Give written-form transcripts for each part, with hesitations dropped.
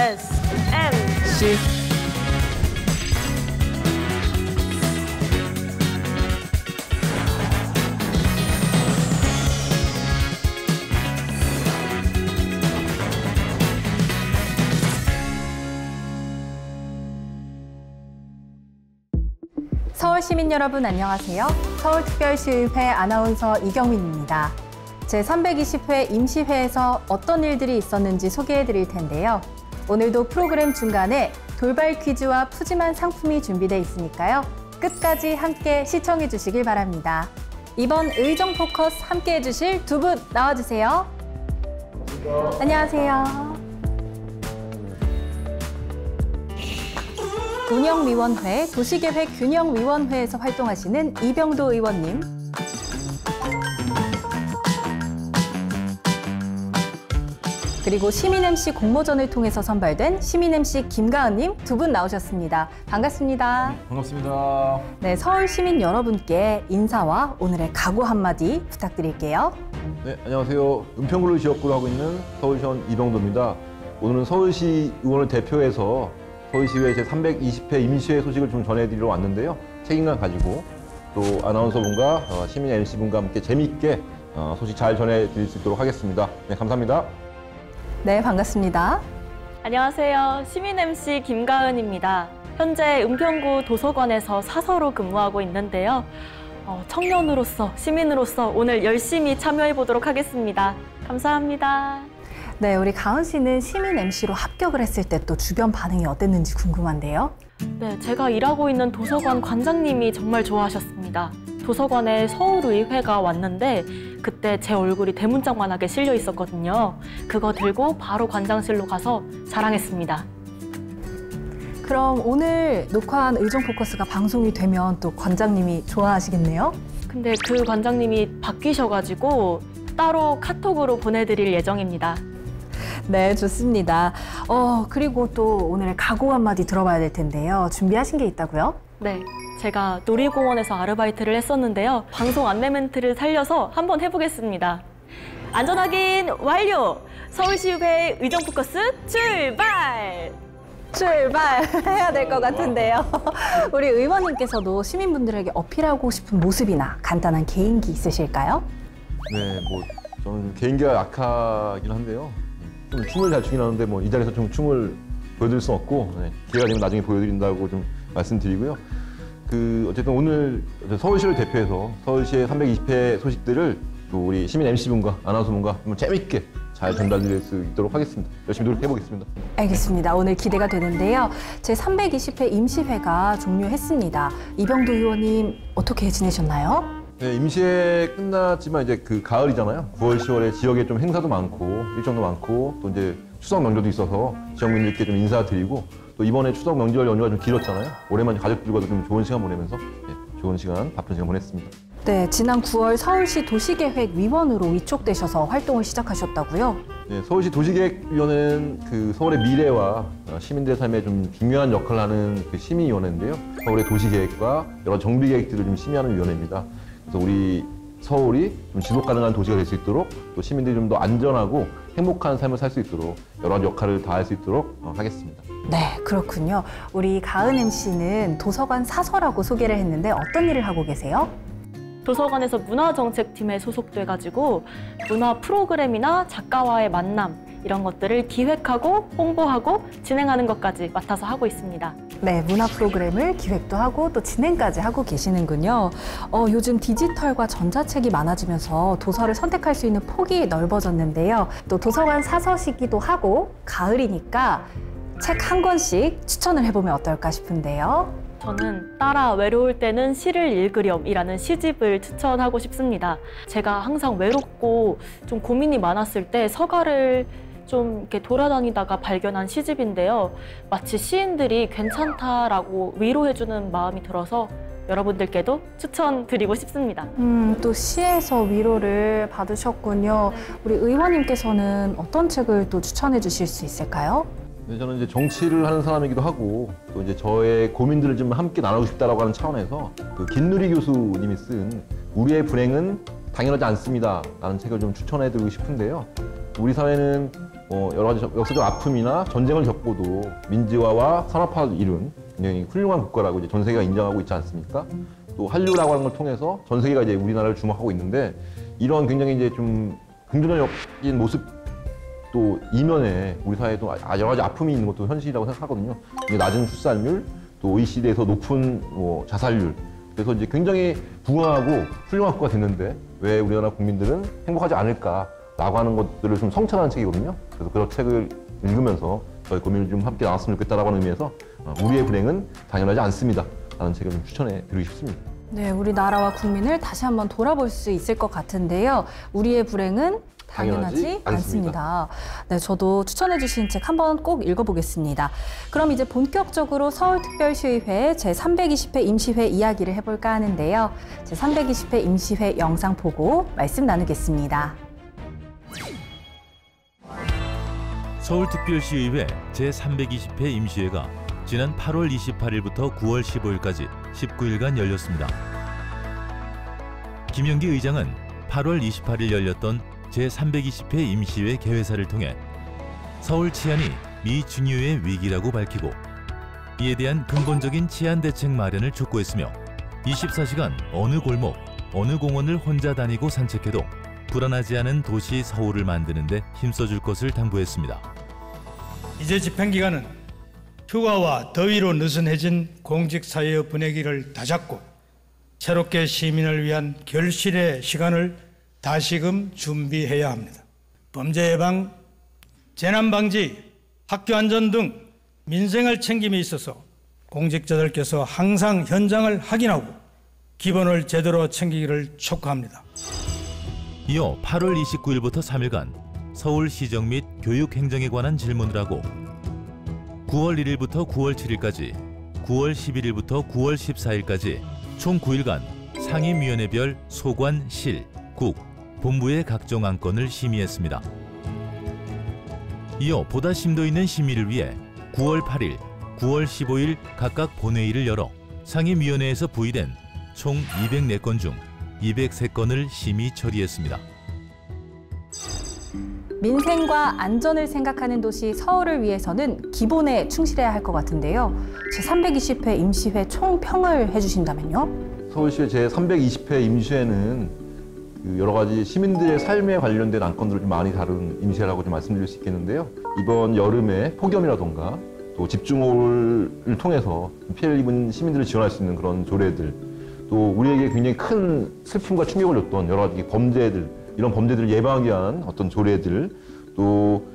SMC. 서울 시민 여러분 안녕하세요. 서울특별시의회 아나운서 이경민입니다. 제320회 임시회에서 어떤 일들이 있었는지 소개해드릴 텐데요. 오늘도 프로그램 중간에 돌발 퀴즈와 푸짐한 상품이 준비되어 있으니까요. 끝까지 함께 시청해 주시길 바랍니다. 이번 의정 포커스 함께 해주실 두 분 나와주세요. 안녕하세요. 운영위원회, 도시계획균형위원회에서 활동하시는 이병도 의원님. 그리고 시민 MC 공모전을 통해서 선발된 시민 MC 김가은님 두 분 나오셨습니다. 반갑습니다. 반갑습니다. 네, 서울 시민 여러분께 인사와 오늘의 각오 한마디 부탁드릴게요. 네, 안녕하세요. 은평구를 지역구로 하고 있는 서울시원 이병도입니다. 오늘은 서울시 의원을 대표해서 서울시의회 제320회 임시회 소식을 좀 전해드리러 왔는데요. 책임감 가지고 또 아나운서분과 시민 MC분과 함께 재미있게 소식 잘 전해드릴 수 있도록 하겠습니다. 네, 감사합니다. 네, 반갑습니다. 안녕하세요. 시민 MC 김가은입니다. 현재 은평구 도서관에서 사서로 근무하고 있는데요. 청년으로서, 시민으로서 오늘 열심히 참여해 보도록 하겠습니다. 감사합니다. 네, 우리 가은 씨는 시민 MC로 합격을 했을 때 또 주변 반응이 어땠는지 궁금한데요. 네, 제가 일하고 있는 도서관 관장님이 정말 좋아하셨습니다. 도서관에 서울의회가 왔는데 그때 제 얼굴이 대문짝만하게 실려 있었거든요. 그거 들고 바로 관장실로 가서 자랑했습니다. 그럼 오늘 녹화한 의정 포커스가 방송이 되면 또 관장님이 좋아하시겠네요? 근데 그 관장님이 바뀌셔가지고 따로 카톡으로 보내드릴 예정입니다. 네, 좋습니다. 그리고 또 오늘의 각오 한마디 들어봐야 될 텐데요. 준비하신 게 있다고요? 네, 제가 놀이공원에서 아르바이트를 했었는데요. 방송 안내 멘트를 살려서 한번 해보겠습니다. 안전확인 완료! 서울시의회 의정 포커스 출발! 출발해야 될 것 같은데요. 우리 의원님께서도 시민분들에게 어필하고 싶은 모습이나 간단한 개인기 있으실까요? 네, 저는 개인기가 약하긴 한데요. 좀 춤을 잘 추긴 하는데 이 자리에서 좀 춤을 보여드릴 수는 없고 기회가 되면 나중에 보여드린다고 좀 말씀드리고요. 어쨌든 오늘 서울시를 대표해서 서울시의 320회 소식들을 또 우리 시민 MC분과 아나운서분과 한번 재미있게 잘 전달드릴 수 있도록 하겠습니다. 열심히 노력해보겠습니다. 알겠습니다. 오늘 기대가 되는데요. 제320회 임시회가 종료했습니다. 이병도 의원님 어떻게 지내셨나요? 네, 임시회 끝났지만 이제 가을이잖아요. 9월, 10월에 지역에 좀 행사도 많고 일정도 많고 또 이제 추석 명절도 있어서 지역민들께 좀 인사드리고 또 이번에 추석 명절 연휴가 좀 길었잖아요. 오랜만에 가족들과도 좀 좋은 시간 보내면서 좋은 시간, 바쁜 시간 보냈습니다. 네, 지난 9월 서울시 도시계획위원으로 위촉되셔서 활동을 시작하셨다고요? 네, 서울시 도시계획위원회는 서울의 미래와 시민들의 삶에 좀 중요한 역할을 하는 시민위원회인데요. 서울의 도시계획과 여러 정비계획들을 좀 심의하는 위원회입니다. 그래서 우리 서울이 좀 지속 가능한 도시가 될 수 있도록 또 시민들이 좀 더 안전하고 행복한 삶을 살 수 있도록 여러 가지 역할을 다할 수 있도록 하겠습니다. 네, 그렇군요. 우리 가은 MC는 도서관 사서라고 소개를 했는데 어떤 일을 하고 계세요? 도서관에서 문화정책팀에 소속돼가지고 문화 프로그램이나 작가와의 만남 이런 것들을 기획하고 홍보하고 진행하는 것까지 맡아서 하고 있습니다. 네, 문화 프로그램을 기획도 하고 또 진행까지 하고 계시는군요. 요즘 디지털과 전자책이 많아지면서 도서를 선택할 수 있는 폭이 넓어졌는데요. 또 도서관 사서시기도 하고 가을이니까 책 한 권씩 추천을 해보면 어떨까 싶은데요. 저는 따라 외로울 때는 시를 읽으렴이라는 시집을 추천하고 싶습니다. 제가 항상 외롭고 좀 고민이 많았을 때 서가를 좀 이렇게 돌아다니다가 발견한 시집인데요. 마치 시인들이 괜찮다라고 위로해주는 마음이 들어서 여러분들께도 추천드리고 싶습니다. 또 시에서 위로를 받으셨군요. 우리 의원님께서는 어떤 책을 또 추천해 주실 수 있을까요? 네, 저는 이제 정치를 하는 사람이기도 하고 또 이제 저의 고민들을 좀 함께 나누고 싶다라고 하는 차원에서 김누리 교수님이 쓴 우리의 불행은 당연하지 않습니다 라는 책을 좀 추천해드리고 싶은데요. 우리 사회는 여러 가지 역사적 아픔이나 전쟁을 겪고도 민주화와 산업화를 이룬 굉장히 훌륭한 국가라고 이제 전 세계가 인정하고 있지 않습니까? 또 한류라고 하는 걸 통해서 전 세계가 이제 우리나라를 주목하고 있는데 이런 굉장히 이제 좀 긍정적인 모습 또 이면에 우리 사회에도 여러 가지 아픔이 있는 것도 현실이라고 생각하거든요. 낮은 출산율, 또 OECD에서 높은 자살률. 그래서 이제 굉장히 부강하고 훌륭한 국가가 됐는데 왜 우리나라 국민들은 행복하지 않을까라고 하는 것들을 좀 성찰하는 책이거든요. 그래서 그런 책을 읽으면서 저희 고민을 좀 함께 나눴으면 좋겠다라고 하는 의미에서 우리의 불행은 당연하지 않습니다. 라는 책을 좀 추천해 드리고 싶습니다. 네, 우리나라와 국민을 다시 한번 돌아볼 수 있을 것 같은데요. 우리의 불행은 당연하지 않습니다. 네, 저도 추천해 주신 책 한번 꼭 읽어보겠습니다. 그럼 이제 본격적으로 서울특별시의회 제320회 임시회 이야기를 해볼까 하는데요. 제320회 임시회 영상 보고 말씀 나누겠습니다. 서울특별시의회 제320회 임시회가 지난 8월 28일부터 9월 15일까지 19일간 열렸습니다. 김영기 의장은 8월 28일 열렸던 제320회 임시회 개회사를 통해 서울 치안이 미중유의 위기라고 밝히고 이에 대한 근본적인 치안 대책 마련을 촉구했으며 24시간 어느 골목, 어느 공원을 혼자 다니고 산책해도 불안하지 않은 도시 서울을 만드는 데 힘써줄 것을 당부했습니다. 이제 집행기간은 휴가와 더위로 느슨해진 공직사회의 분위기를 다잡고 새롭게 시민을 위한 결실의 시간을 다시금 준비해야 합니다. 범죄 예방, 재난 방지, 학교 안전 등 민생을 챙김에 있어서 공직자들께서 항상 현장을 확인하고 기본을 제대로 챙기기를 촉구합니다. 이어 8월 29일부터 3일간 서울시정 및 교육행정에 관한 질문을 하고 9월 1일부터 9월 7일까지, 9월 11일부터 9월 14일까지 총 9일간 상임위원회별 소관, 실, 국, 본부의 각종 안건을 심의했습니다. 이어 보다 심도 있는 심의를 위해 9월 8일, 9월 15일 각각 본회의를 열어 상임위원회에서 부의된 총 204건 중 203건을 심의 처리했습니다. 민생과 안전을 생각하는 도시 서울을 위해서는 기본에 충실해야 할 것 같은데요. 제320회 임시회 총평을 해주신다면요? 서울시의 제320회 임시회는 여러 가지 시민들의 삶에 관련된 안건들을 좀 많이 다룬 임시회라고 좀 말씀드릴 수 있겠는데요. 이번 여름에 폭염이라던가 또 집중호우를 통해서 피해를 입은 시민들을 지원할 수 있는 그런 조례들, 또 우리에게 굉장히 큰 슬픔과 충격을 줬던 여러 가지 범죄들, 이런 범죄들을 예방하기 위한 어떤 조례들, 또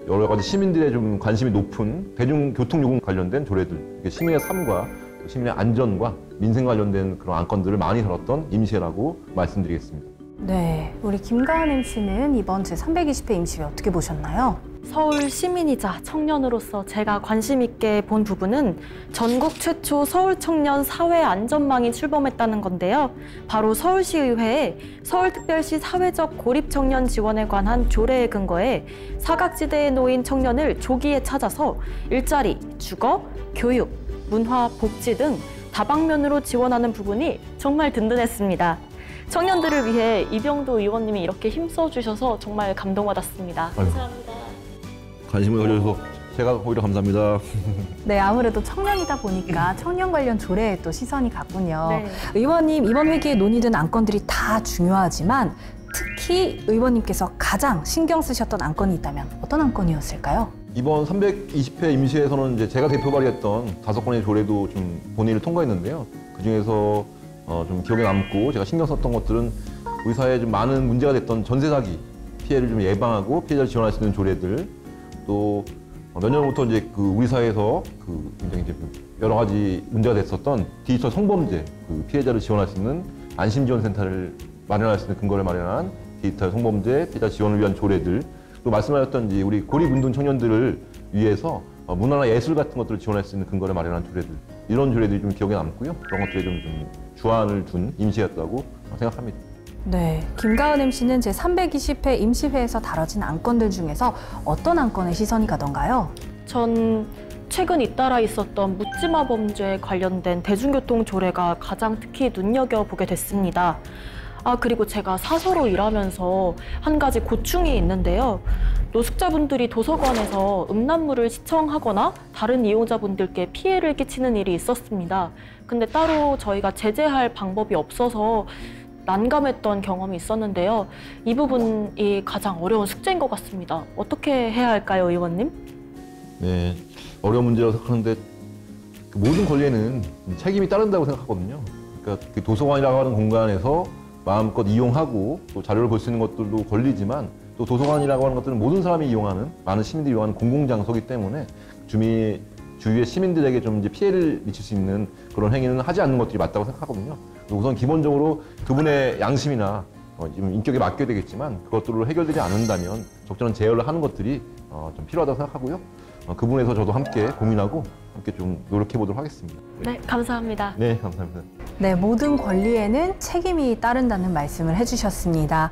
여러 가지 시민들의 좀 관심이 높은 대중교통요금 관련된 조례들, 시민의 삶과 시민의 안전과 민생 관련된 그런 안건들을 많이 다뤘던 임시회라고 말씀드리겠습니다. 네, 우리 김가은 MC는 이번 제320회 임시회 어떻게 보셨나요? 서울 시민이자 청년으로서 제가 관심 있게 본 부분은 전국 최초 서울 청년 사회 안전망이 출범했다는 건데요. 바로 서울시의회에 서울특별시 사회적 고립 청년 지원에 관한 조례에 근거해 사각지대에 놓인 청년을 조기에 찾아서 일자리, 주거, 교육, 문화, 복지 등 다방면으로 지원하는 부분이 정말 든든했습니다. 청년들을 위해 이병도 의원님이 이렇게 힘써주셔서 정말 감동받았습니다. 감사합니다. 관심을 가져주셔서 제가 오히려 감사합니다. 네, 아무래도 청년이다 보니까 청년 관련 조례에 또 시선이 갔군요. 네. 의원님, 이번 회기에 논의된 안건들이 다 중요하지만 특히 의원님께서 가장 신경 쓰셨던 안건이 있다면 어떤 안건이었을까요? 이번 320회 임시회에서는 이제 제가 대표 발의했던 5건의 조례도 좀 본회의를 통과했는데요. 그중에서 좀 기억에 남고 제가 신경 썼던 것들은 우리 사회에 좀 많은 문제가 됐던 전세 사기 피해를 좀 예방하고 피해자를 지원할 수 있는 조례들, 또 몇 년부터 이제 우리 사회에서 굉장히 이제 여러 가지 문제가 됐었던 디지털 성범죄 피해자를 지원할 수 있는 안심지원센터를 마련할 수 있는 근거를 마련한 디지털 성범죄 피해자 지원을 위한 조례들, 또 말씀하셨던 이제 우리 고립운동 청년들을 위해서 문화나 예술 같은 것들을 지원할 수 있는 근거를 마련한 조례들, 이런 조례들이 좀 기억에 남고요. 그런 것들에 좀 주안을 둔 임시였다고 생각합니다. 네, 김가은 MC는 제320회 임시회에서 다뤄진 안건들 중에서 어떤 안건에 시선이 가던가요? 전 최근 잇따라 있었던 묻지마 범죄에 관련된 대중교통 조례가 가장 특히 눈여겨보게 됐습니다. 그리고 제가 사서로 일하면서 한 가지 고충이 있는데요. 노숙자분들이 도서관에서 음란물을 시청하거나 다른 이용자분들께 피해를 끼치는 일이 있었습니다. 근데 따로 저희가 제재할 방법이 없어서 난감했던 경험이 있었는데요. 이 부분이 가장 어려운 숙제인 것 같습니다. 어떻게 해야 할까요, 의원님? 네, 어려운 문제라고 생각하는데 그 모든 권리에는 책임이 따른다고 생각하거든요. 그러니까 그 도서관이라고 하는 공간에서 마음껏 이용하고 또 자료를 볼 수 있는 것들도 권리지만 또 도서관이라고 하는 것들은 모든 사람이 이용하는, 많은 시민들이 이용하는 공공장소이기 때문에 주위의 시민들에게 좀 이제 피해를 미칠 수 있는 그런 행위는 하지 않는 것들이 맞다고 생각하거든요. 우선 기본적으로 그분의 양심이나 지금 인격에 맡겨야 되겠지만 그것들로 해결되지 않는다면 적절한 제어를 하는 것들이 좀 필요하다고 생각하고요. 그 부분에서 저도 함께 고민하고 함께 좀 노력해 보도록 하겠습니다. 네, 감사합니다. 네, 감사합니다. 네, 모든 권리에는 책임이 따른다는 말씀을 해주셨습니다.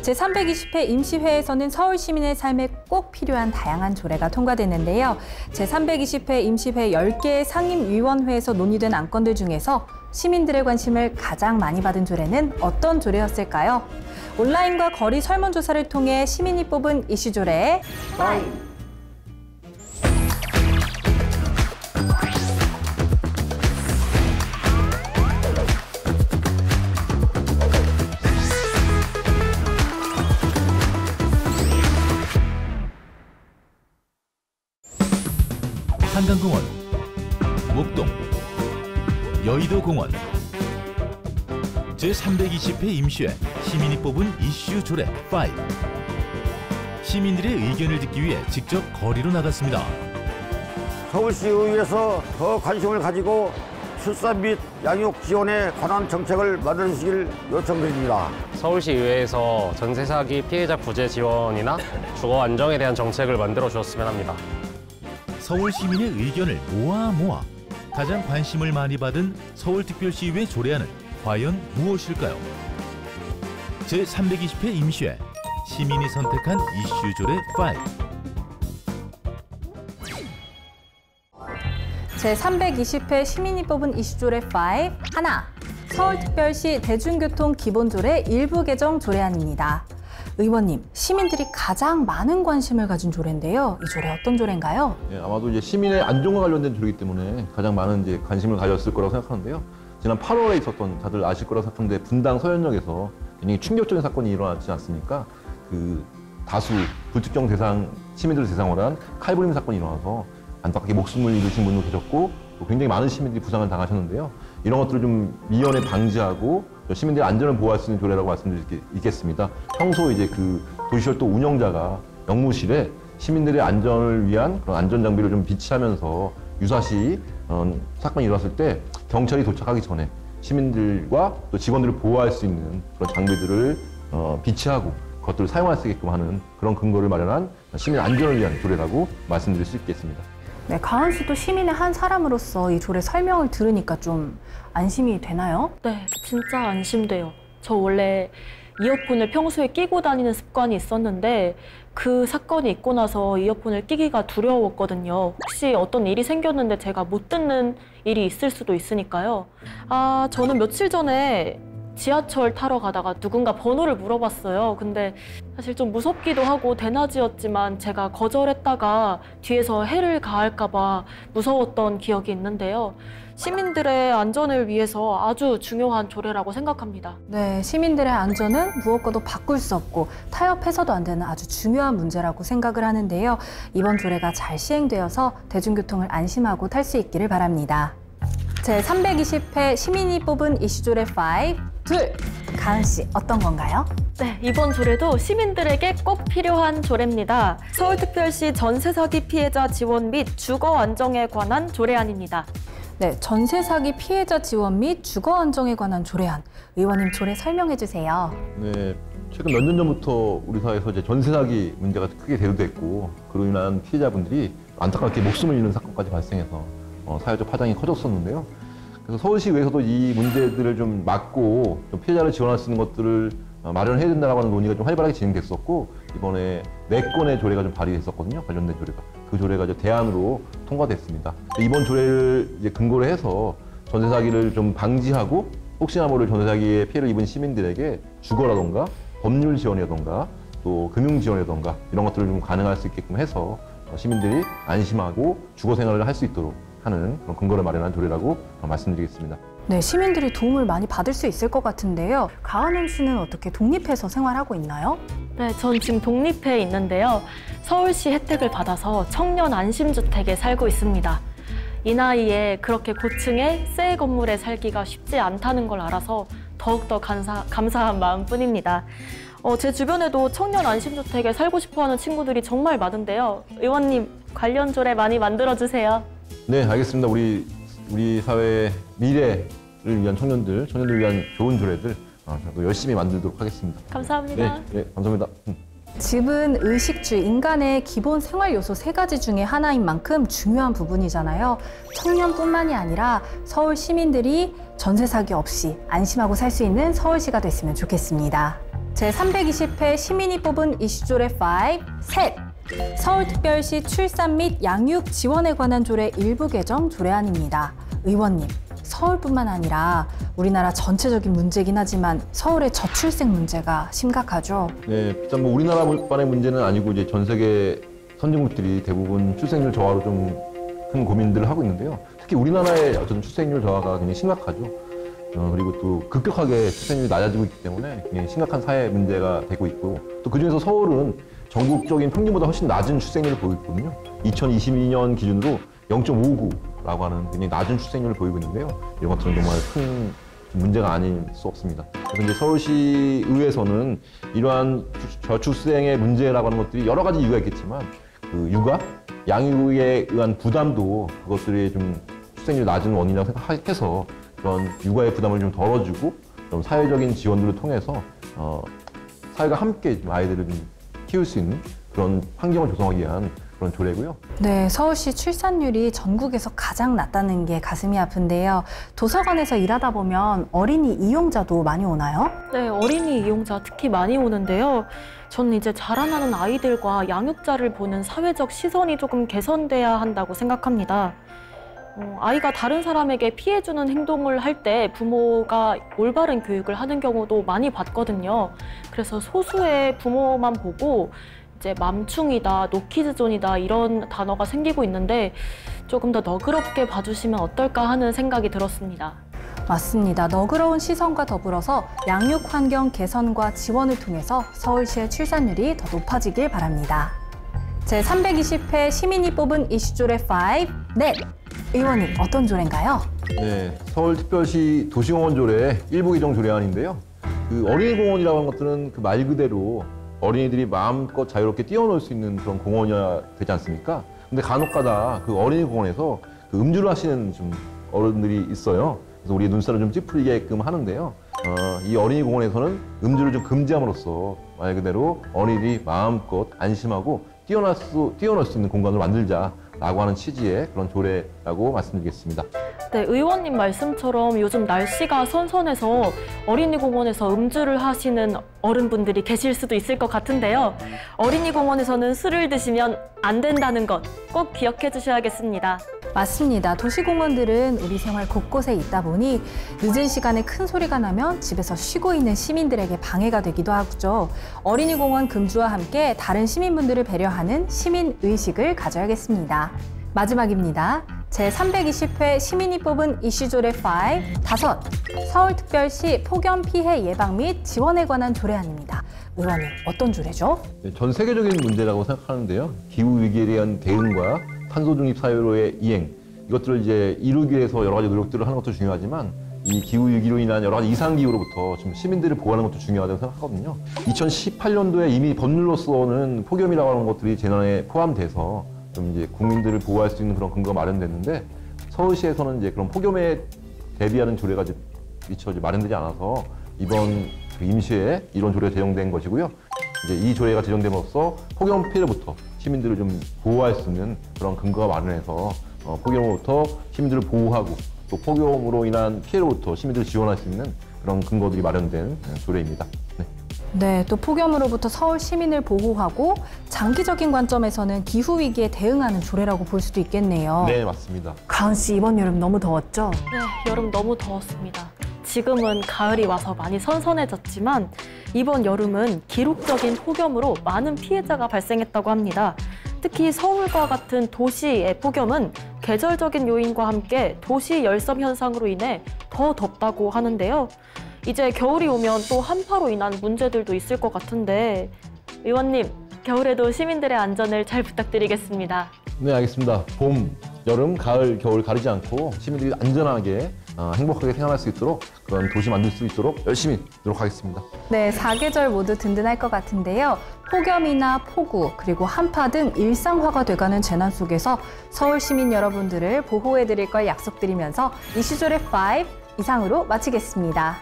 제320회 임시회에서는 서울 시민의 삶에 꼭 필요한 다양한 조례가 통과됐는데요. 제320회 임시회 10개의 상임위원회에서 논의된 안건들 중에서 시민들의 관심을 가장 많이 받은 조례는 어떤 조례였을까요? 온라인과 거리 설문조사를 통해 시민이 뽑은 이슈 조례 5. 한강공원, 목동, 여의도공원. 제320회 임시회 시민이 뽑은 이슈 조례 5. 시민들의 의견을 듣기 위해 직접 거리로 나갔습니다. 서울시의회에서 더 관심을 가지고 출산 및 양육 지원에 관한 정책을 만들어주시길 요청드립니다. 서울시의회에서 전세 사기 피해자 구제 지원이나 주거 안정에 대한 정책을 만들어 주었으면 합니다. 서울 시민의 의견을 모아 가장 관심을 많이 받은 서울특별시의회 조례안은 과연 무엇일까요? 제320회 임시회 시민이 선택한 이슈 조례 5. 제320회 시민이 뽑은 이슈 조례 5. 하나, 서울특별시 대중교통 기본조례 일부 개정 조례안입니다. 의원님, 시민들이 가장 많은 관심을 가진 조례인데요. 이 조례 어떤 조례인가요? 네, 아마도 이제 시민의 안전과 관련된 조례이기 때문에 가장 많은 이제 관심을 가졌을 거라고 생각하는데요. 지난 8월에 있었던, 다들 아실 거라고 생각하는데 분당 서현역에서 굉장히 충격적인 사건이 일어났지 않습니까? 그 다수 불특정 대상 시민들을 대상으로 한 칼부림 사건이 일어나서 안타깝게 목숨을 잃으신 분도 계셨고 또 굉장히 많은 시민들이 부상을 당하셨는데요. 이런 것들을 좀 미연에 방지하고 시민들의 안전을 보호할 수 있는 조례라고 말씀드리겠습니다. 평소 이제 그 도시철도 운영자가 영무실에 시민들의 안전을 위한 그런 안전 장비를 좀 비치하면서 유사시 사건이 일어났을 때 경찰이 도착하기 전에 시민들과 또 직원들을 보호할 수 있는 그런 장비들을 비치하고 그것들을 사용할 수 있게끔 하는 그런 근거를 마련한 시민 안전을 위한 조례라고 말씀드릴 수 있겠습니다. 네, 가은 씨도 시민의 한 사람으로서 이 조례 설명을 들으니까 좀 안심이 되나요? 네, 진짜 안심돼요. 저 원래 이어폰을 평소에 끼고 다니는 습관이 있었는데 그 사건이 있고 나서 이어폰을 끼기가 두려웠거든요. 혹시 어떤 일이 생겼는데 제가 못 듣는 일이 있을 수도 있으니까요. 저는 며칠 전에 지하철 타러 가다가 누군가 번호를 물어봤어요. 근데 사실 좀 무섭기도 하고 대낮이었지만 제가 거절했다가 뒤에서 해를 가할까 봐 무서웠던 기억이 있는데요. 시민들의 안전을 위해서 아주 중요한 조례라고 생각합니다. 네, 시민들의 안전은 무엇과도 바꿀 수 없고 타협해서도 안 되는 아주 중요한 문제라고 생각을 하는데요. 이번 조례가 잘 시행되어서 대중교통을 안심하고 탈 수 있기를 바랍니다. 제320회 시민이 뽑은 이슈 조례 5. 둘, 가은 씨 어떤 건가요? 네, 이번 조례도 시민들에게 꼭 필요한 조례입니다. 서울특별시 전세 사기 피해자 지원 및 주거 안정에 관한 조례안입니다. 네, 전세 사기 피해자 지원 및 주거 안정에 관한 조례안. 의원님 조례 설명해 주세요. 네, 최근 몇 년 전부터 우리 사회에서 이제 전세 사기 문제가 크게 대두됐고 그로 인한 피해자분들이 안타깝게 목숨을 잃는 사건까지 발생해서 사회적 파장이 커졌었는데요. 그래서 서울시의회에서도 이 문제들을 좀 막고 좀 피해자를 지원할 수 있는 것들을 마련해야 된다는 논의가 좀 활발하게 진행됐었고 이번에 4건의 조례가 좀 발의됐었거든요. 관련된 조례가. 그 조례가 이제 대안으로 통과됐습니다. 이번 조례를 이제 근거로 해서 전세 사기를 좀 방지하고 혹시나 모를 전세 사기에 피해를 입은 시민들에게 주거라던가 법률 지원이라던가 또 금융 지원이라던가 이런 것들을 좀 가능할 수 있게끔 해서 시민들이 안심하고 주거 생활을 할 수 있도록 하는 그런 근거를 마련한 조례라고 말씀드리겠습니다. 네, 시민들이 도움을 많이 받을 수 있을 것 같은데요. 가은행 씨는 어떻게 독립해서 생활하고 있나요? 네, 전 지금 독립해 있는데요. 서울시 혜택을 받아서 청년 안심주택에 살고 있습니다. 이 나이에 그렇게 고층의 새 건물에 살기가 쉽지 않다는 걸 알아서 더욱더 감사한 마음뿐입니다. 제 주변에도 청년 안심주택에 살고 싶어하는 친구들이 정말 많은데요. 의원님, 관련 조례 많이 만들어주세요. 네, 알겠습니다. 우리 사회의 미래를 위한 청년들을 위한 좋은 조례들 저도 열심히 만들도록 하겠습니다. 감사합니다. 네, 감사합니다. 집은 의식주, 인간의 기본 생활 요소 3가지 중에 하나인 만큼 중요한 부분이잖아요. 청년뿐만이 아니라 서울 시민들이 전세 사기 없이 안심하고 살 수 있는 서울시가 됐으면 좋겠습니다. 제320회 시민이 뽑은 이슈조례 5, 셋! 서울특별시 출산 및 양육 지원에 관한 조례 일부 개정 조례안입니다. 의원님, 서울뿐만 아니라 우리나라 전체적인 문제긴 하지만 서울의 저출생 문제가 심각하죠. 네, 일단 뭐 우리나라만의 문제는 아니고 이제 전 세계 선진국들이 대부분 출생률 저하로 좀 큰 고민들을 하고 있는데요. 특히 우리나라의 어떤 출생률 저하가 굉장히 심각하죠. 그리고 또 급격하게 출생률이 낮아지고 있기 때문에 굉장히 심각한 사회 문제가 되고 있고, 또 그중에서 서울은 전국적인 평균보다 훨씬 낮은 출생률을 보이고 있거든요. 2022년 기준으로 0.59라고 하는 굉장히 낮은 출생률을 보이고 있는데요. 이런 것들은 정말 큰 문제가 아닐 수 없습니다. 그래서 이제 서울시 의회에서는 이러한 저출생의 문제라고 하는 것들이 여러 가지 이유가 있겠지만, 그 육아, 양육에 의한 부담도 그것들이 좀 출생률이 낮은 원인이라고 생각해서 그런 육아의 부담을 좀 덜어주고 좀 사회적인 지원들을 통해서 사회가 함께 좀 아이들을 좀 키울 수 있는 그런 환경을 조성하기 위한 그런 조례고요. 네, 서울시 출산율이 전국에서 가장 낮다는 게 가슴이 아픈데요. 도서관에서 일하다 보면 어린이 이용자도 많이 오나요? 네, 어린이 이용자 특히 많이 오는데요. 저는 이제 자라나는 아이들과 양육자를 보는 사회적 시선이 조금 개선돼야 한다고 생각합니다. 아이가 다른 사람에게 피해주는 행동을 할 때 부모가 올바른 교육을 하는 경우도 많이 봤거든요. 그래서 소수의 부모만 보고 이제 맘충이다, 노키즈존이다 이런 단어가 생기고 있는데 조금 더 너그럽게 봐주시면 어떨까 하는 생각이 들었습니다. 맞습니다. 너그러운 시선과 더불어서 양육 환경 개선과 지원을 통해서 서울시의 출산율이 더 높아지길 바랍니다. 제320회 시민이 뽑은 이슈조례 5, 넷! 의원님, 어떤 조례인가요? 네, 서울특별시 도시공원 조례 일부 개정 조례안인데요. 그 어린이공원이라고 하는 것들은 그 말 그대로 어린이들이 마음껏 자유롭게 뛰어놀 수 있는 그런 공원이어야 되지 않습니까? 근데 간혹가다 그 어린이공원에서 그 음주를 하시는 좀 어른들이 있어요. 그래서 우리의 눈살을 좀 찌푸리게끔 하는데요. 이 어린이공원에서는 음주를 좀 금지함으로써 말 그대로 어린이들이 마음껏 안심하고 뛰어놀 수 있는 공간을 만들자라고 하는 취지의 그런 조례라고 말씀드리겠습니다. 네, 의원님 말씀처럼 요즘 날씨가 선선해서 어린이 공원에서 음주를 하시는 어른분들이 계실 수도 있을 것 같은데요. 어린이 공원에서는 술을 드시면 안 된다는 것 꼭 기억해 주셔야겠습니다. 맞습니다. 도시공원들은 우리 생활 곳곳에 있다 보니 늦은 시간에 큰 소리가 나면 집에서 쉬고 있는 시민들에게 방해가 되기도 하죠. 어린이공원 금주와 함께 다른 시민분들을 배려하는 시민의식을 가져야겠습니다. 마지막입니다. 제320회 시민이 뽑은 이슈조례 5, 5. 서울특별시 폭염 피해 예방 및 지원에 관한 조례안입니다. 의원님, 어떤 조례죠? 네, 전 세계적인 문제라고 생각하는데요. 기후위기에 대한 대응과 탄소 중립 사회로의 이행, 이것들을 이제 이루기 위해서 여러 가지 노력들을 하는 것도 중요하지만 이 기후위기로 인한 여러 가지 이상기후로부터 좀 시민들을 보호하는 것도 중요하다고 생각하거든요. 2018년도에 이미 법률로서는 폭염이라고 하는 것들이 재난에 포함돼서 좀 이제 국민들을 보호할 수 있는 그런 근거가 마련됐는데 서울시에서는 이제 그런 폭염에 대비하는 조례가 미처 마련되지 않아서 이번 그 임시에 이런 조례가 제정된 것이고요. 이제 이 조례가 제정됨으로써 폭염 피해로부터 시민들을 좀 보호할 수 있는 그런 근거가 마련해서 폭염으로부터 시민들을 보호하고 또 폭염으로 인한 피해로부터 시민들을 지원할 수 있는 그런 근거들이 마련된 조례입니다. 네, 또 폭염으로부터 서울 시민을 보호하고 장기적인 관점에서는 기후위기에 대응하는 조례라고 볼 수도 있겠네요. 네, 맞습니다. 가은 씨, 이번 여름 너무 더웠죠? 네, 여름 너무 더웠습니다. 지금은 가을이 와서 많이 선선해졌지만 이번 여름은 기록적인 폭염으로 많은 피해자가 발생했다고 합니다. 특히 서울과 같은 도시의 폭염은 계절적인 요인과 함께 도시 열섬 현상으로 인해 더 덥다고 하는데요. 이제 겨울이 오면 또 한파로 인한 문제들도 있을 것 같은데 의원님, 겨울에도 시민들의 안전을 잘 부탁드리겠습니다. 네, 알겠습니다. 봄, 여름, 가을, 겨울 가리지 않고 시민들이 안전하게 행복하게 생활할 수 있도록 그런 도시 만들 수 있도록 열심히 노력하겠습니다. 네, 4계절 모두 든든할 것 같은데요. 폭염이나 폭우, 그리고 한파 등 일상화가 돼가는 재난 속에서 서울 시민 여러분들을 보호해드릴 걸 약속드리면서 이슈조랩 5 이상으로 마치겠습니다.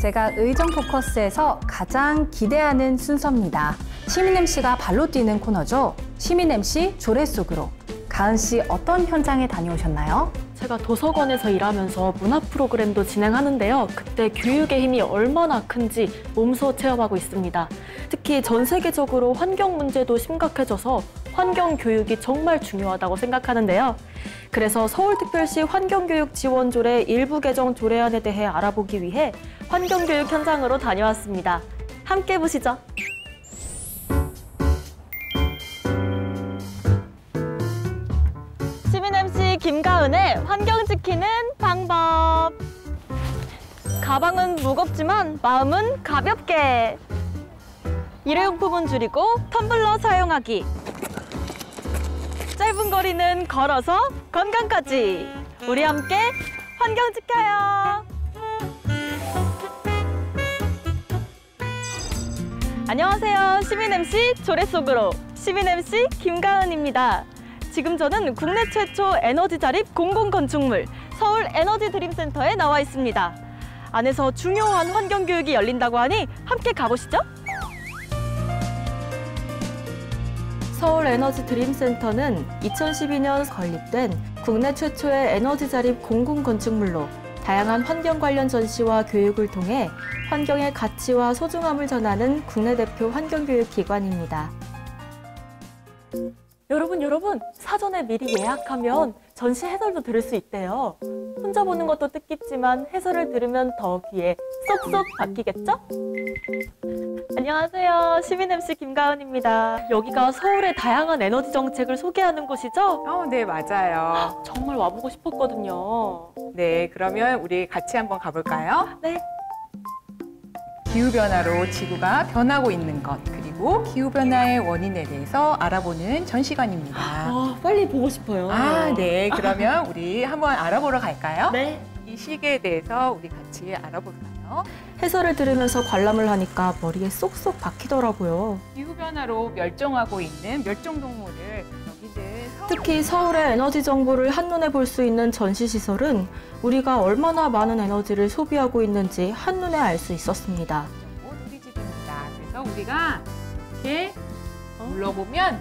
제가 의정 포커스에서 가장 기대하는 순서입니다. 시민 MC가 발로 뛰는 코너죠. 시민 MC 조례 속으로. 가은 씨, 어떤 현장에 다녀오셨나요? 제가 도서관에서 일하면서 문화 프로그램도 진행하는데요. 그때 교육의 힘이 얼마나 큰지 몸소 체험하고 있습니다. 특히 전 세계적으로 환경 문제도 심각해져서 환경 교육이 정말 중요하다고 생각하는데요. 그래서 서울특별시 환경교육 지원조례 일부 개정 조례안에 대해 알아보기 위해 환경교육 현장으로 다녀왔습니다. 함께 보시죠. 시민 MC 김가은의 환경 지키는 방법. 가방은 무겁지만 마음은 가볍게. 일회용품은 줄이고 텀블러 사용하기. 짧은 거리는 걸어서 건강까지. 우리 함께 환경 지켜요. 안녕하세요. 시민 MC 조례 속으로 시민 MC 김가은입니다. 지금 저는 국내 최초 에너지 자립 공공건축물 서울 에너지 드림센터에 나와 있습니다. 안에서 중요한 환경 교육이 열린다고 하니 함께 가보시죠. 서울 에너지 드림센터는 2012년 건립된 국내 최초의 에너지 자립 공공건축물로 다양한 환경 관련 전시와 교육을 통해 환경의 가치와 소중함을 전하는 국내 대표 환경교육 기관입니다. 여러분, 사전에 미리 예약하면 전시 해설도 들을 수 있대요. 혼자 보는 것도 뜻깊지만 해설을 들으면 더 귀에 쏙쏙 박히겠죠? 안녕하세요. 시민 MC 김가은입니다. 여기가 서울의 다양한 에너지 정책을 소개하는 곳이죠? 네, 맞아요. 정말 와보고 싶었거든요. 네, 그러면 우리 같이 한번 가볼까요? 네. 기후변화로 지구가 변하고 있는 것, 그리고 기후변화의 원인에 대해서 알아보는 전시관입니다. 빨리 보고 싶어요. 네. 그러면 우리 한번 알아보러 갈까요? 네. 이 시계에 대해서 우리 같이 알아볼까요? 해설을 들으면서 관람을 하니까 머리에 쏙쏙 박히더라고요. 기후변화로 멸종하고 있는 멸종동물을 여기는 특히 서울의 에너지 정보를 한눈에 볼 수 있는 전시시설은 우리가 얼마나 많은 에너지를 소비하고 있는지 한눈에 알 수 있었습니다. 누리집입니다. 그래서 우리가 이렇게 눌러보면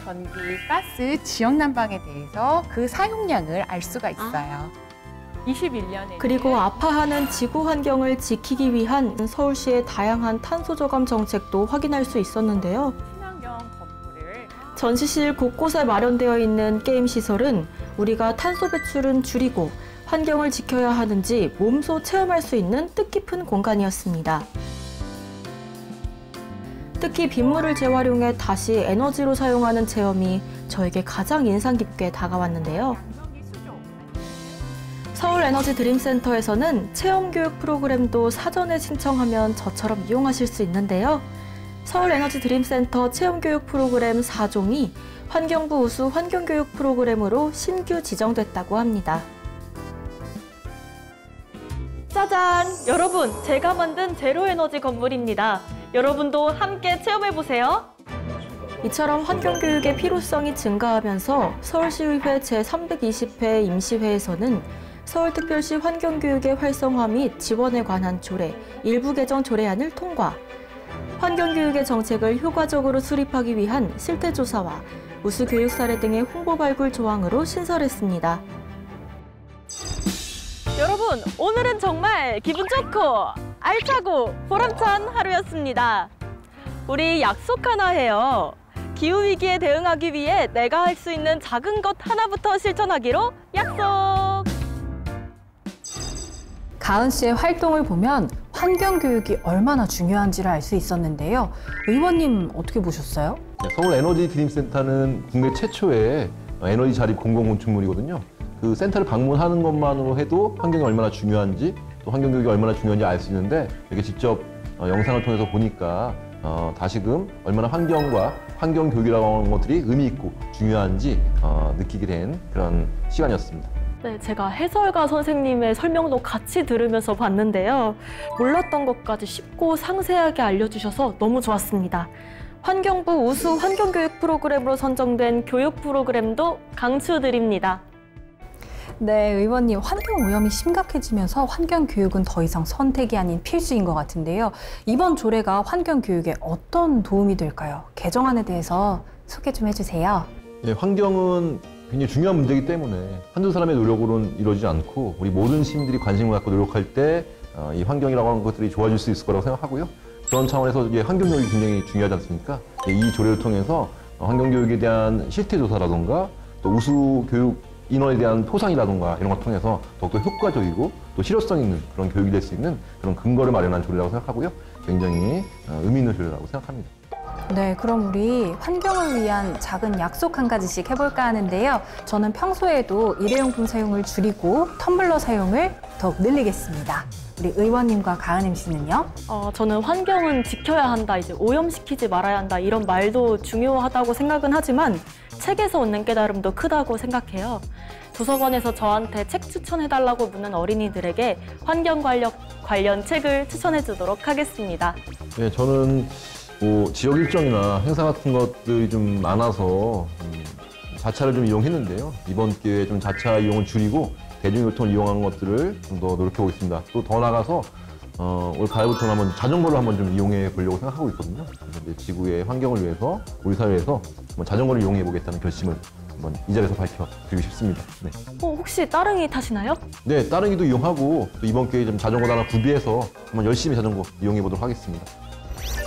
전기, 가스, 지역 난방에 대해서 그 사용량을 알 수가 있어요. 21년에 그리고 아파하는 지구 환경을 지키기 위한 서울시의 다양한 탄소 저감 정책도 확인할 수 있었는데요. 친환경 건물을 전시실 곳곳에 마련되어 있는 게임 시설은 우리가 탄소 배출은 줄이고 환경을 지켜야 하는지 몸소 체험할 수 있는 뜻깊은 공간이었습니다. 특히 빗물을 재활용해 다시 에너지로 사용하는 체험이 저에게 가장 인상 깊게 다가왔는데요. 서울 에너지 드림센터에서는 체험교육 프로그램도 사전에 신청하면 저처럼 이용하실 수 있는데요. 서울 에너지 드림센터 체험교육 프로그램 4종이 환경부 우수 환경교육 프로그램으로 신규 지정됐다고 합니다. 짜잔! 여러분, 제가 만든 제로에너지 건물입니다. 여러분도 함께 체험해보세요. 이처럼 환경교육의 필요성이 증가하면서 서울시의회 제320회 임시회에서는 서울특별시 환경교육의 활성화 및 지원에 관한 조례, 일부 개정 조례안을 통과, 환경교육의 정책을 효과적으로 수립하기 위한 실태조사와 우수 교육 사례 등의 홍보 발굴 조항으로 신설했습니다. 여러분, 오늘은 정말 기분 좋고 알차고 보람찬 하루였습니다. 우리 약속 하나 해요. 기후위기에 대응하기 위해 내가 할 수 있는 작은 것 하나부터 실천하기로 약속! 가은 씨의 활동을 보면 환경교육이 얼마나 중요한지를 알 수 있었는데요. 의원님 어떻게 보셨어요? 서울 에너지 드림센터는 국내 최초의 에너지 자립 공공건축물이거든요. 그 센터를 방문하는 것만으로 해도 환경이 얼마나 중요한지 또 환경교육이 얼마나 중요한지 알 수 있는데 이렇게 직접 영상을 통해서 보니까 다시금 얼마나 환경과 환경교육이라고 하는 것들이 의미 있고 중요한지 느끼게 된 그런 시간이었습니다. 네, 제가 해설가 선생님의 설명도 같이 들으면서 봤는데요. 몰랐던 것까지 쉽고 상세하게 알려주셔서 너무 좋았습니다. 환경부 우수 환경교육 프로그램으로 선정된 교육 프로그램도 강추드립니다. 네, 의원님, 환경오염이 심각해지면서 환경교육은 더 이상 선택이 아닌 필수인 것 같은데요. 이번 조례가 환경교육에 어떤 도움이 될까요? 개정안에 대해서 소개 좀 해주세요. 네, 환경은 굉장히 중요한 문제이기 때문에 한두 사람의 노력으로는 이루어지지 않고 우리 모든 시민들이 관심을 갖고 노력할 때 이 환경이라고 하는 것들이 좋아질 수 있을 거라고 생각하고요. 그런 차원에서 이제 환경교육이 굉장히 중요하지 않습니까? 이 조례를 통해서 환경교육에 대한 실태조사라든가 또 우수 교육 인원에 대한 포상이라든가 이런 걸 통해서 더욱더 효과적이고 또 실효성 있는 그런 교육이 될 수 있는 그런 근거를 마련한 조례라고 생각하고요. 굉장히 의미 있는 조례라고 생각합니다. 네, 그럼 우리 환경을 위한 작은 약속 한 가지씩 해볼까 하는데요. 저는 평소에도 일회용품 사용을 줄이고 텀블러 사용을 더욱 늘리겠습니다. 우리 의원님과 가은 MC는요? 저는 환경은 지켜야 한다, 이제 오염시키지 말아야 한다 이런 말도 중요하다고 생각은 하지만 책에서 얻는 깨달음도 크다고 생각해요. 도서관에서 저한테 책 추천해달라고 묻는 어린이들에게 환경 관련 책을 추천해주도록 하겠습니다. 네, 저는 지역 일정이나 행사 같은 것들이 좀 많아서 자차를 좀 이용했는데요. 이번 기회에 좀 자차 이용을 줄이고 대중교통을 이용하는 것들을 좀 더 노력해 보겠습니다. 또 더 나가서 올 가을부터는 한번 자전거를 한번 좀 이용해 보려고 생각하고 있거든요. 이제 지구의 환경을 위해서 우리 사회에서 한번 자전거를 이용해 보겠다는 결심을 한번 이 자리에서 밝혀드리고 싶습니다. 네. 혹시 따릉이 타시나요? 네, 따릉이도 이용하고 또 이번 기회에 좀 자전거 하나 구비해서 한번 열심히 자전거 이용해 보도록 하겠습니다.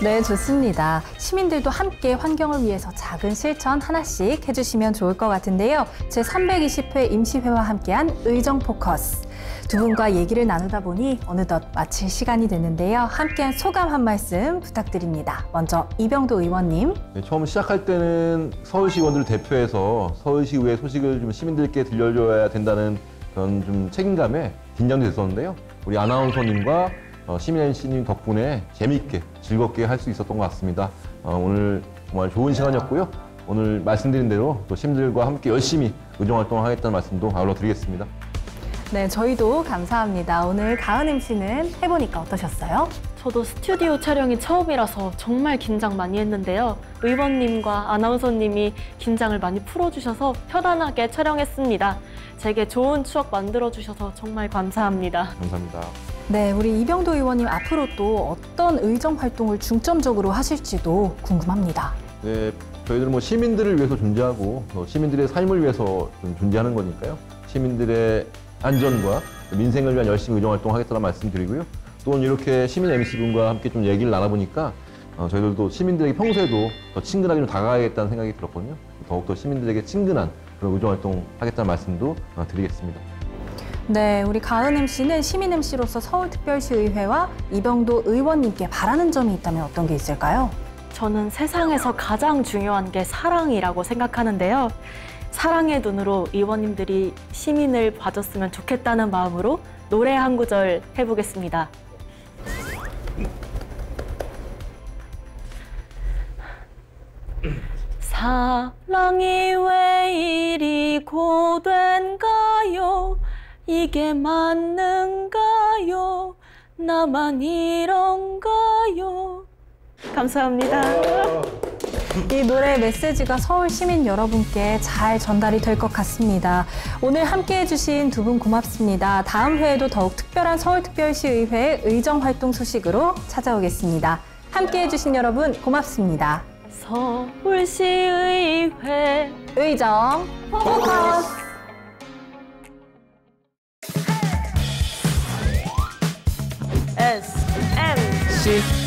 네, 좋습니다. 시민들도 함께 환경을 위해서 작은 실천 하나씩 해주시면 좋을 것 같은데요. 제320회 임시회와 함께한 의정 포커스. 두 분과 얘기를 나누다 보니 어느덧 마칠 시간이 됐는데요. 함께한 소감 한 말씀 부탁드립니다. 먼저 이병도 의원님. 네, 처음 시작할 때는 서울시 의원들을 대표해서 서울시의회 소식을 좀 시민들께 들려줘야 된다는 그런 좀 책임감에 긴장도 됐었는데요. 우리 아나운서님과 시민 MC님 덕분에 재미있게 즐겁게 할 수 있었던 것 같습니다. 오늘 정말 좋은 시간이었고요. 오늘 말씀드린 대로 또 시민들과 함께 열심히 의정활동을 하겠다는 말씀도 아울러 드리겠습니다. 네, 저희도 감사합니다. 오늘 가은 MC는 해보니까 어떠셨어요? 저도 스튜디오 촬영이 처음이라서 정말 긴장 많이 했는데요. 의원님과 아나운서님이 긴장을 많이 풀어주셔서 편안하게 촬영했습니다. 제게 좋은 추억 만들어주셔서 정말 감사합니다. 감사합니다. 네, 우리 이병도 의원님 앞으로 또 어떤 의정 활동을 중점적으로 하실지도 궁금합니다. 네, 저희들은 시민들을 위해서 존재하고 시민들의 삶을 위해서 좀 존재하는 거니까요. 시민들의 안전과 민생을 위한 열심히 의정활동하겠다는 말씀드리고요. 또 이렇게 시민 MC분과 함께 좀 얘기를 나눠보니까 저희들도 시민들에게 평소에도 더 친근하게 좀 다가가야겠다는 생각이 들었거든요. 더욱더 시민들에게 친근한 그런 의정활동 하겠다는 말씀도 드리겠습니다. 네, 우리 가은 MC는 시민 MC로서 서울특별시의회와 이병도 의원님께 바라는 점이 있다면 어떤 게 있을까요? 저는 세상에서 가장 중요한 게 사랑이라고 생각하는데요. 사랑의 눈으로 의원님들이 시민을 봐줬으면 좋겠다는 마음으로 노래 한 구절 해보겠습니다. 사랑이 왜 이리 고된가요? 이게 맞는가요? 나만 이런가요? 감사합니다. 이 노래의 메시지가 서울 시민 여러분께 잘 전달이 될 것 같습니다. 오늘 함께해 주신 두 분 고맙습니다. 다음 회에도 더욱 특별한 서울특별시의회 의정활동 소식으로 찾아오겠습니다. 함께해 주신 여러분 고맙습니다. 서울시의회 의정 포커스. S 뉴스